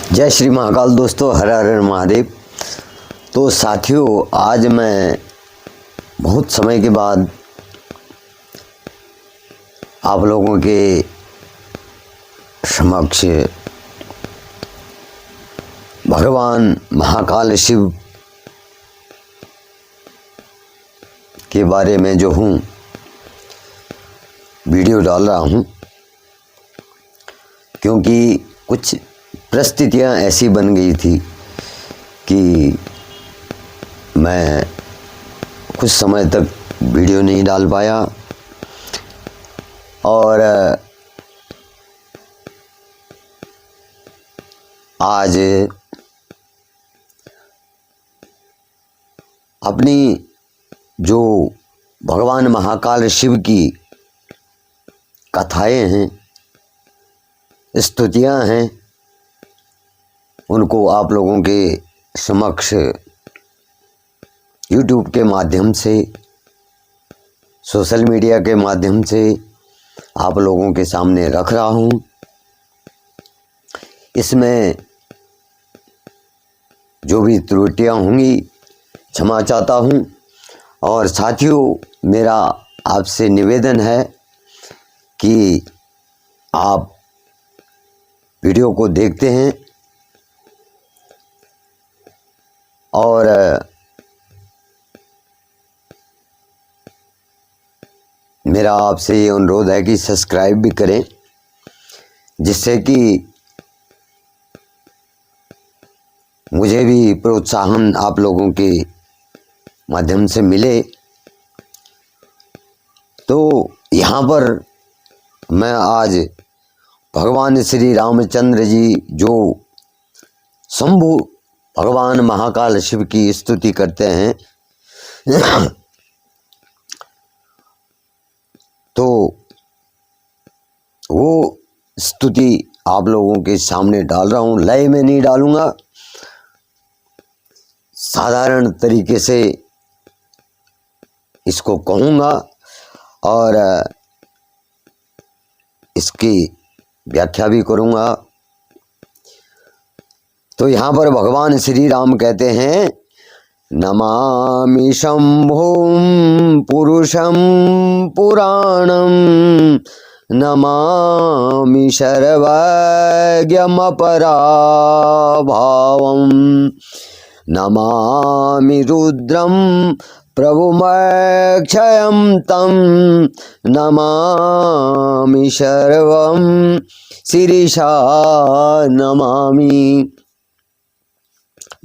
जय श्री महाकाल दोस्तों, हर हर महादेव। तो साथियों, आज मैं बहुत समय के बाद आप लोगों के समक्ष भगवान महाकाल शिव के बारे में जो हूँ वीडियो डाल रहा हूँ, क्योंकि कुछ परिस्थितियाँ ऐसी बन गई थी कि मैं कुछ समय तक वीडियो नहीं डाल पाया और आज अपनी जो भगवान महाकाल शिव की कथाएं हैं, स्तुतियाँ हैं, उनको आप लोगों के समक्ष YouTube के माध्यम से, सोशल मीडिया के माध्यम से आप लोगों के सामने रख रहा हूँ। इसमें जो भी त्रुटियां होंगी क्षमा चाहता हूँ। और साथियों, मेरा आपसे निवेदन है कि आप वीडियो को देखते हैं और मेरा आपसे ये अनुरोध है कि सब्सक्राइब भी करें, जिससे कि मुझे भी प्रोत्साहन आप लोगों के माध्यम से मिले। तो यहाँ पर मैं आज भगवान श्री रामचंद्र जी जो शंभु भगवान महाकाल शिव की स्तुति करते हैं तो वो स्तुति आप लोगों के सामने डाल रहा हूँ। लय में नहीं डालूँगा, साधारण तरीके से इसको कहूँगा और इसकी व्याख्या भी करूँगा। तो यहाँ पर भगवान श्री राम कहते हैं, नमामि शंभुं पुरुषं पुराणं, नमामि सर्वज्ञमपराभावं, नमामि रुद्रं प्रभुमक्षयं तं, नमामि सर्वं शिरीषा नमामि।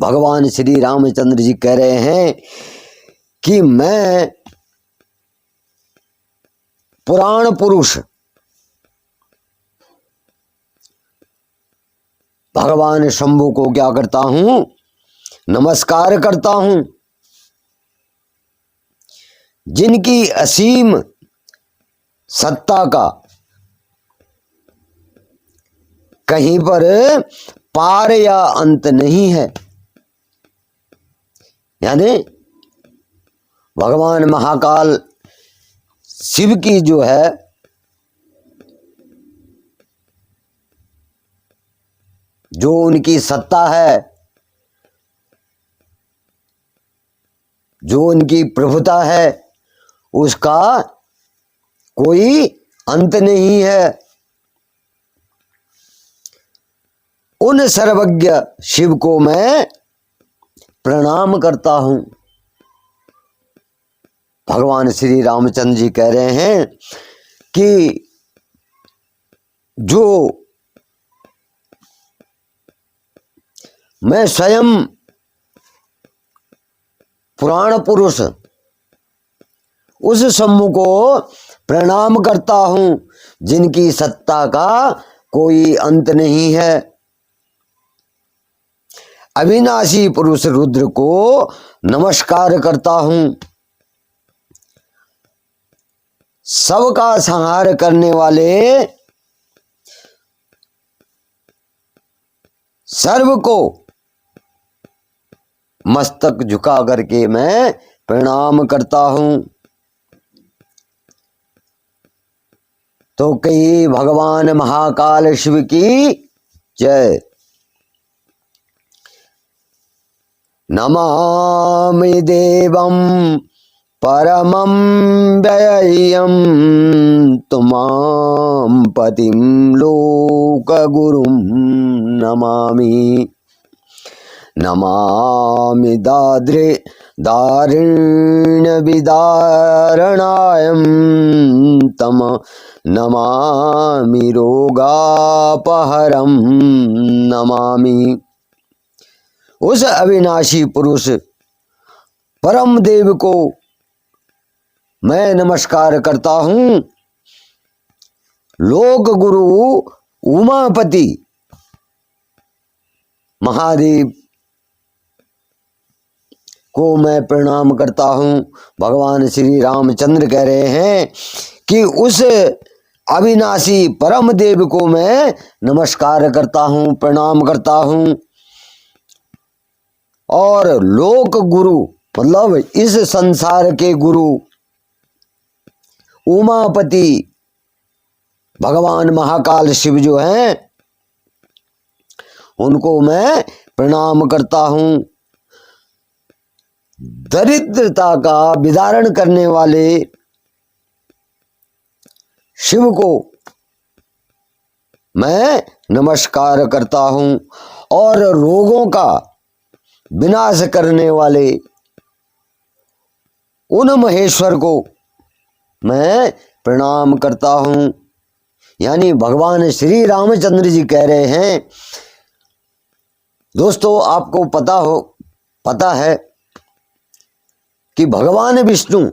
भगवान श्री रामचंद्र जी कह रहे हैं कि मैं पुराण पुरुष भगवान शंभु को क्या करता हूं, नमस्कार करता हूं, जिनकी असीम सत्ता का कहीं पर पार या अंत नहीं है। यानी भगवान महाकाल शिव की जो है जो उनकी सत्ता है, जो उनकी प्रभुता है, उसका कोई अंत नहीं है। उन सर्वज्ञ शिव को मैं प्रणाम करता हूं। भगवान श्री रामचंद्र जी कह रहे हैं कि जो मैं स्वयं पुराण पुरुष उस शंभु को प्रणाम करता हूं, जिनकी सत्ता का कोई अंत नहीं है। अविनाशी पुरुष रुद्र को नमस्कार करता हूं, सबका संहार करने वाले सर्व को मस्तक झुका करके मैं प्रणाम करता हूं। तो कही भगवान महाकाल शिव की जय। नमामि देवं परमं व्ययम् तुमां पतिं लोकगुरुं नमामि। नमामि दारिण्यविदारणायं तम नमामि रोगापहरं नमामि। उस अविनाशी पुरुष परम देव को मैं नमस्कार करता हूँ। लोक गुरु उमापति महादेव को मैं प्रणाम करता हूँ। भगवान श्री रामचंद्र कह रहे हैं कि उस अविनाशी परम देव को मैं नमस्कार करता हूँ, प्रणाम करता हूँ। और लोक गुरु मतलब इस संसार के गुरु उमापति भगवान महाकाल शिव जो हैं उनको मैं प्रणाम करता हूँ। दरिद्रता का विदारण करने वाले शिव को मैं नमस्कार करता हूँ और रोगों का विनाश करने वाले उन महेश्वर को मैं प्रणाम करता हूँ। यानी भगवान श्री रामचंद्र जी कह रहे हैं। दोस्तों आपको पता है कि भगवान विष्णु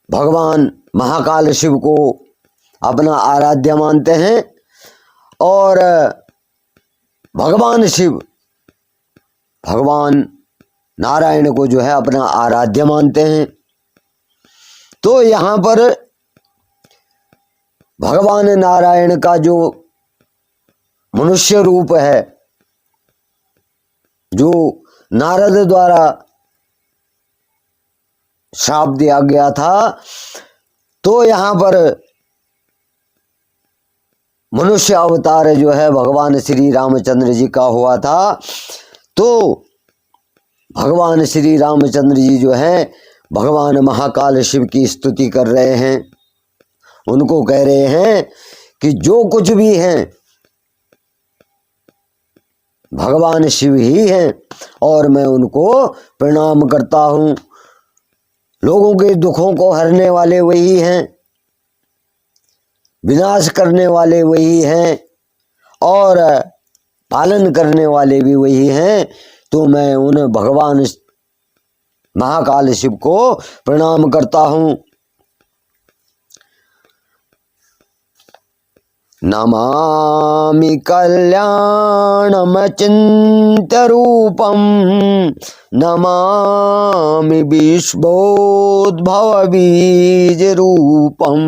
भगवान महाकाल शिव को अपना आराध्य मानते हैं और भगवान शिव भगवान नारायण को जो है अपना आराध्य मानते हैं। तो यहाँ पर भगवान नारायण का जो मनुष्य रूप है, जो नारद द्वारा श्राप दिया गया था, तो यहाँ पर मनुष्य अवतार जो है भगवान श्री रामचंद्र जी का हुआ था। तो भगवान श्री रामचंद्र जी जो है भगवान महाकाल शिव की स्तुति कर रहे हैं। उनको कह रहे हैं कि जो कुछ भी हैं भगवान शिव ही हैं और मैं उनको प्रणाम करता हूँ। लोगों के दुखों को हरने वाले वही हैं, विनाश करने वाले वही हैं और पालन करने वाले भी वही हैं। तो मैं उन भगवान महाकाल शिव को प्रणाम करता हूँ। नमामि कल्याणमचिन्त्यरूपं नमामि विश्वोद्भवबीजरूपं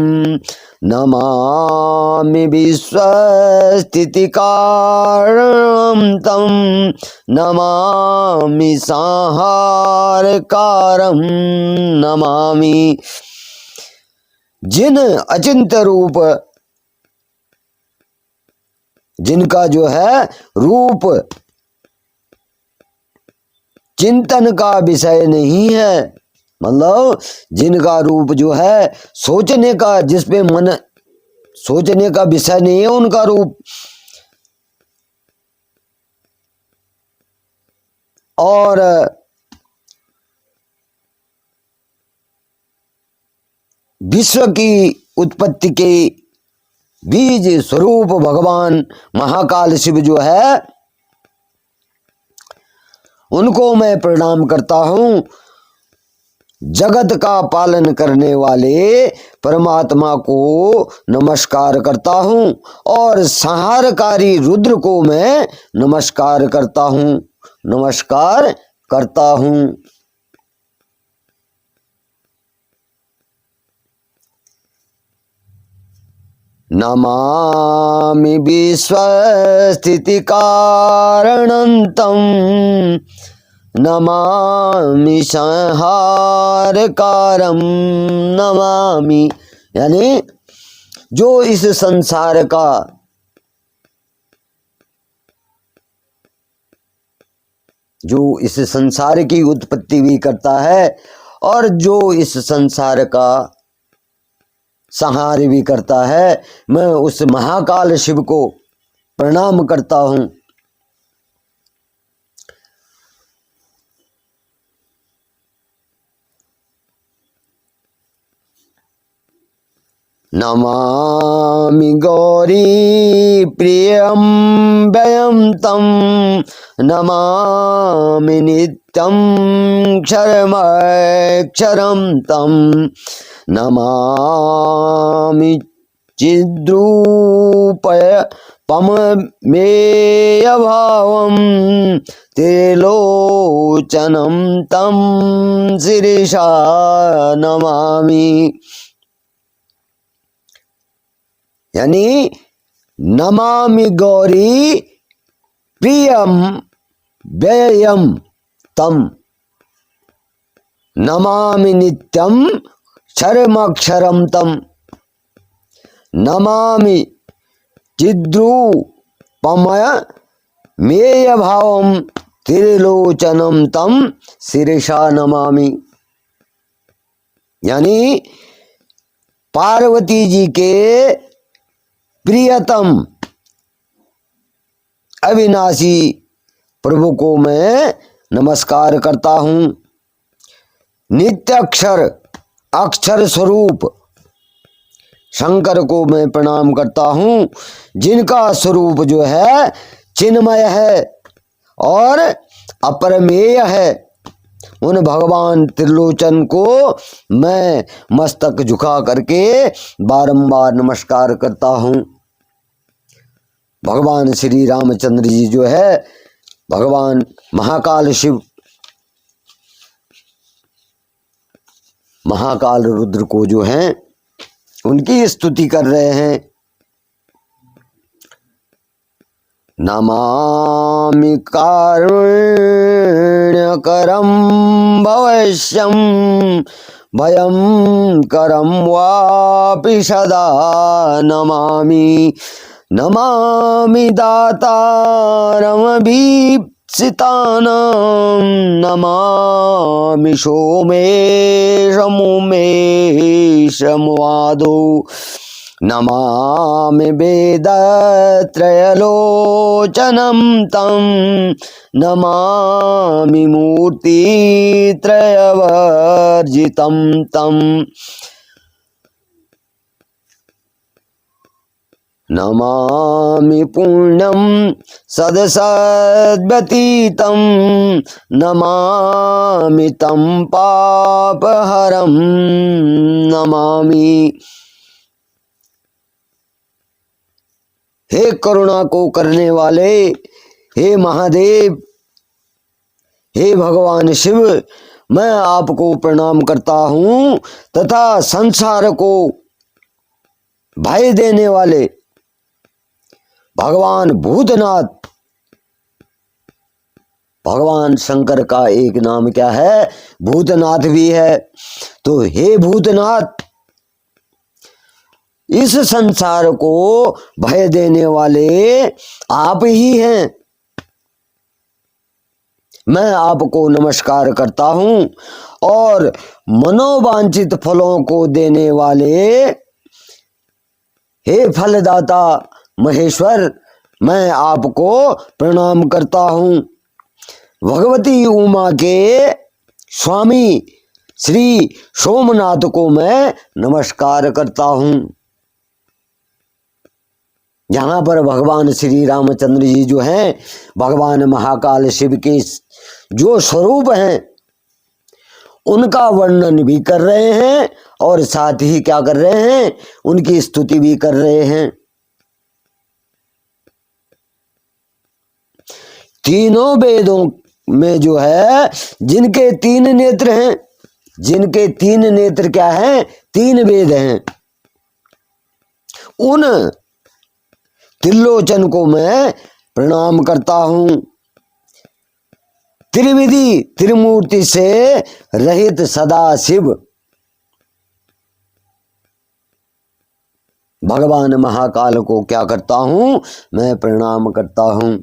नमामि विश्वस्थितिकारणं तं नमामि संहारकारं नमामि। जिन अचिंत्य रूप जिनका जो है रूप चिंतन का विषय नहीं है, मतलब जिनका रूप जो है सोचने का, जिसपे मन सोचने का विषय नहीं है उनका रूप, और विश्व की उत्पत्ति के बीज स्वरूप भगवान महाकाल शिव जो है उनको मैं प्रणाम करता हूँ। जगत का पालन करने वाले परमात्मा को नमस्कार करता हूँ और संहारकारी रुद्र को मैं नमस्कार करता हूँ। नमामि विश्वस्थितिकारणं नमामि संहारकारं नमामि। यानी जो इस संसार का जो इस संसार की उत्पत्ति भी करता है और जो इस संसार का संहार भी करता है, मैं उस महाकाल शिव को प्रणाम करता हूँ। नमामि गौरी प्रियं व्ययं तं, नमामि नित्यं क्षरमक्षरं तं, नमामि चिद्रूपममेयभावं त्रिलोचनं तं शिरसा नमामि। यानी नमामि गौरी प्रियम व्ययम तम, नमामि नित्यम क्षरमक्षरम तम, नमामि चिद्रूपममेय भावम त्रिलोचनम तम शिरसा नमामि। यानी पार्वती जी के प्रियतम अविनाशी प्रभु को मैं नमस्कार करता हूँ। नित्याक्षर अक्षर स्वरूप शंकर को मैं प्रणाम करता हूँ, जिनका स्वरूप जो है चिन्मय है और अपरमेय है। उन भगवान त्रिलोचन को मैं मस्तक झुका करके बारंबार नमस्कार करता हूँ। भगवान श्री रामचंद्र जी जो है भगवान महाकाल शिव, महाकाल रुद्र को जो हैं उनकी स्तुति कर रहे हैं। नमामि कारुण्यकरं भवश्यं भयं करं वापि सदा नमामि। नमामि दातारमभीप्सितानां, नमामि सोमेशमुमेशमुवादो, नमामि वेदत्रयलोचनं तं, नमामि मूर्तित्रयवर्जितं तं, नमामि पुण्यं सदसद्व्यतीतं, नमामि तं पापहरं नमामि। हे करुणा को करने वाले, हे महादेव, हे भगवान शिव, मैं आपको प्रणाम करता हूँ तथा संसार को भय देने वाले भगवान भूतनाथ, भगवान शंकर का एक नाम क्या है? भूतनाथ भी है। तो हे भूतनाथ, इस संसार को भय देने वाले आप ही हैं। मैं आपको नमस्कार करता हूँ और मनोवांछित फलों को देने वाले हे फलदाता महेश्वर, मैं आपको प्रणाम करता हूँ। भगवती उमा के स्वामी श्री सोमनाथ को मैं नमस्कार करता हूँ। यहाँ पर भगवान श्री रामचंद्र जी जो हैं भगवान महाकाल शिव के जो स्वरूप हैं उनका वर्णन भी कर रहे हैं और साथ ही क्या कर रहे हैं? उनकी स्तुति भी कर रहे हैं। तीनों वेदों में जो है जिनके तीन नेत्र हैं, जिनके तीन नेत्र क्या हैं? तीन वेद हैं। उन त्रिलोचन को मैं प्रणाम करता हूं। त्रिविधि त्रिमूर्ति से रहित सदा शिव भगवान महाकाल को क्या करता हूं? मैं प्रणाम करता हूं।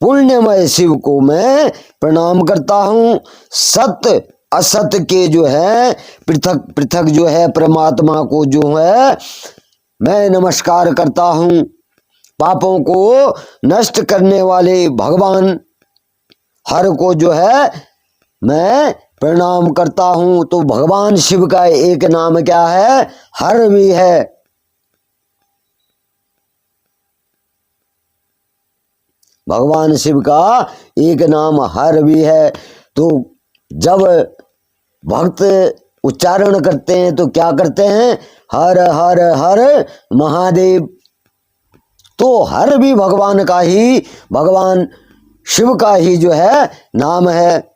पुण्यमय शिव को मैं प्रणाम करता हूँ। सत्य असत्य के जो है पृथक पृथक जो है परमात्मा को जो है मैं नमस्कार करता हूँ। पापों को नष्ट करने वाले भगवान हर को जो है मैं प्रणाम करता हूँ। तो भगवान शिव का एक नाम क्या है? हर भी है। भगवान शिव का एक नाम हर भी है। तो जब भक्त उच्चारण करते हैं तो क्या करते हैं? हर हर हर महादेव। तो हर भी भगवान का ही, भगवान शिव का ही जो है नाम है।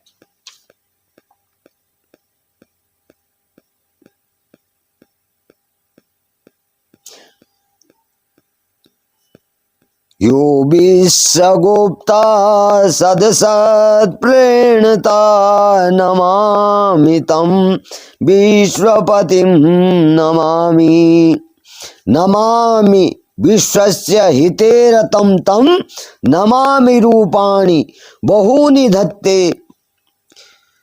यो विश्वगुप्ता सदसत्प्रेणता नमामि तं विश्वपतिं नमामि। नमामि विश्वस्य हितेरतं तं नमामि रूपाणि बहूनि धत्ते।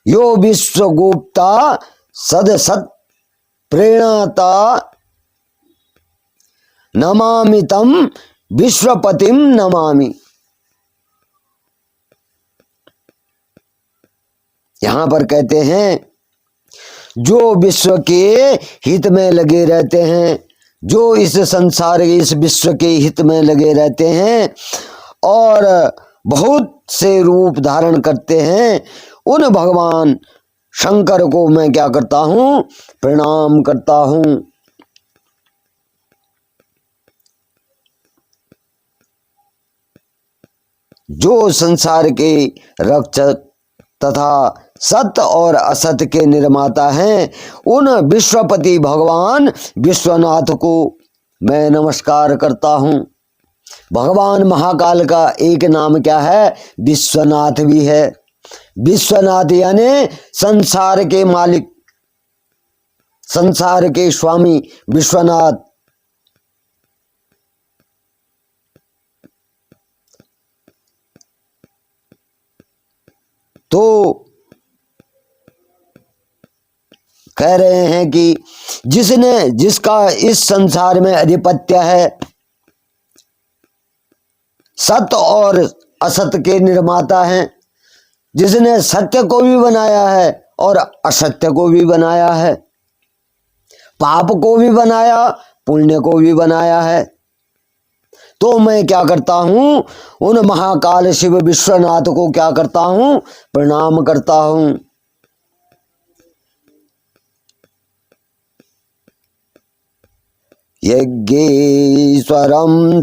यो विश्वगुप्ता सदसत्प्रेणता नमामि तं विश्वपतिम नमामि। यहां पर कहते हैं जो विश्व के हित में लगे रहते हैं, जो इस संसार इस विश्व के हित में लगे रहते हैं और बहुत से रूप धारण करते हैं, उन भगवान शंकर को मैं क्या करता हूं? प्रणाम करता हूं। जो संसार के रक्षक तथा सत्य और असत्य के निर्माता हैं, उन विश्वपति भगवान विश्वनाथ को मैं नमस्कार करता हूँ। भगवान महाकाल का एक नाम क्या है? विश्वनाथ भी है। विश्वनाथ यानी संसार के मालिक, संसार के स्वामी विश्वनाथ। तो कह रहे हैं कि जिसका इस संसार में अधिपत्य है, सत्य और असत्य के निर्माता हैं, जिसने सत्य को भी बनाया है और असत्य को भी बनाया है, पाप को भी बनाया, पुण्य को भी बनाया है। तो मैं क्या करता हूं? उन महाकाल शिव विश्वनाथ को क्या करता हूं? प्रणाम करता हूं। यज्ञेश्वरं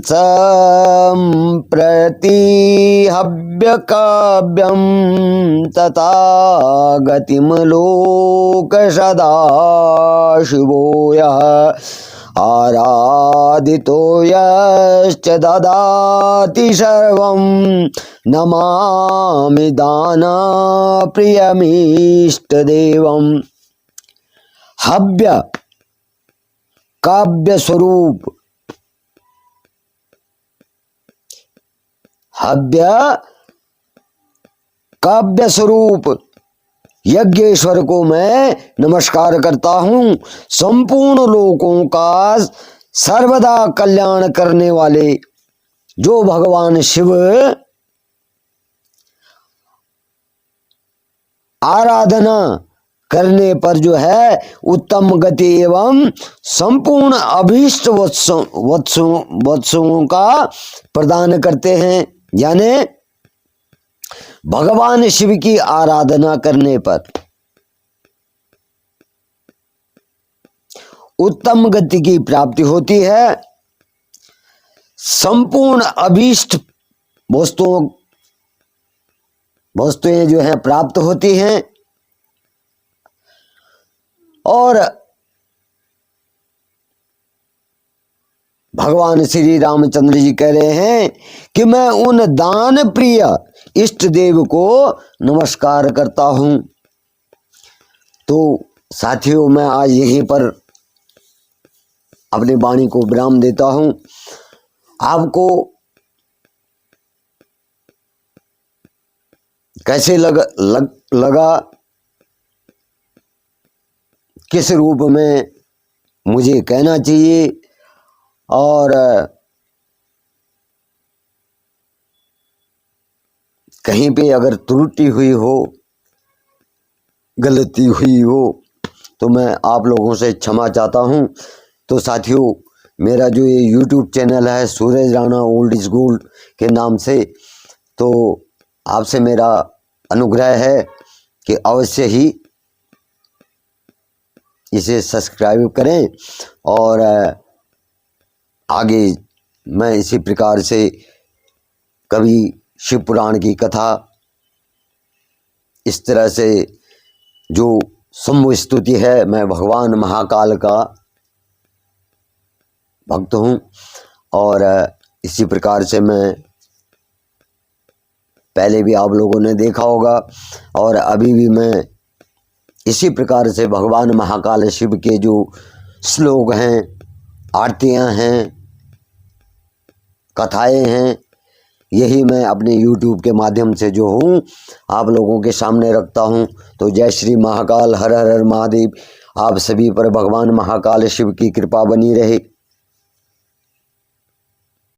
सम्प्रतिहव्यकाव्यं तथा गतिं लोकसदाशिवो यः आराधितो यश्च ददाति सर्वं नमामि दानप्रियमीष्टदेवम्। हव्य काव्य स्वरूप, हव्य काव्य स्वरूप यज्ञेश्वर को मैं नमस्कार करता हूँ। संपूर्ण लोकों का सर्वदा कल्याण करने वाले जो भगवान शिव आराधना करने पर जो है उत्तम गति एवं संपूर्ण अभीष्ट वत्सों का प्रदान करते हैं। यानी भगवान शिव की आराधना करने पर उत्तम गति की प्राप्ति होती है, संपूर्ण अभीष्ट वस्तुएं जो है प्राप्त होती हैं। और भगवान श्री रामचंद्र जी कह रहे हैं कि मैं उन दान प्रिय इष्ट देव को नमस्कार करता हूं। तो साथियों, मैं आज यहीं पर अपनी वाणी को विराम देता हूं। आपको कैसे लगा, किस रूप में मुझे कहना चाहिए, और कहीं पे अगर त्रुटि हुई हो, गलती हुई हो, तो मैं आप लोगों से क्षमा चाहता हूं। तो साथियों, मेरा जो ये YouTube चैनल है सूरज राणा ओल्ड इज गोल्ड के नाम से, तो आपसे मेरा अनुग्रह है कि अवश्य ही इसे सब्सक्राइब करें, और आगे मैं इसी प्रकार से कभी शिव पुराण की कथा, इस तरह से जो शंभु स्तुति है, मैं भगवान महाकाल का भक्त हूँ, और इसी प्रकार से मैं पहले भी आप लोगों ने देखा होगा, और अभी भी मैं इसी प्रकार से भगवान महाकाल शिव के जो श्लोक हैं, आरतियाँ हैं, कथाएं हैं, यही मैं अपने YouTube के माध्यम से जो हूँ आप लोगों के सामने रखता हूँ। तो जय श्री महाकाल, हर हर महादेव। आप सभी पर भगवान महाकाल शिव की कृपा बनी रहे।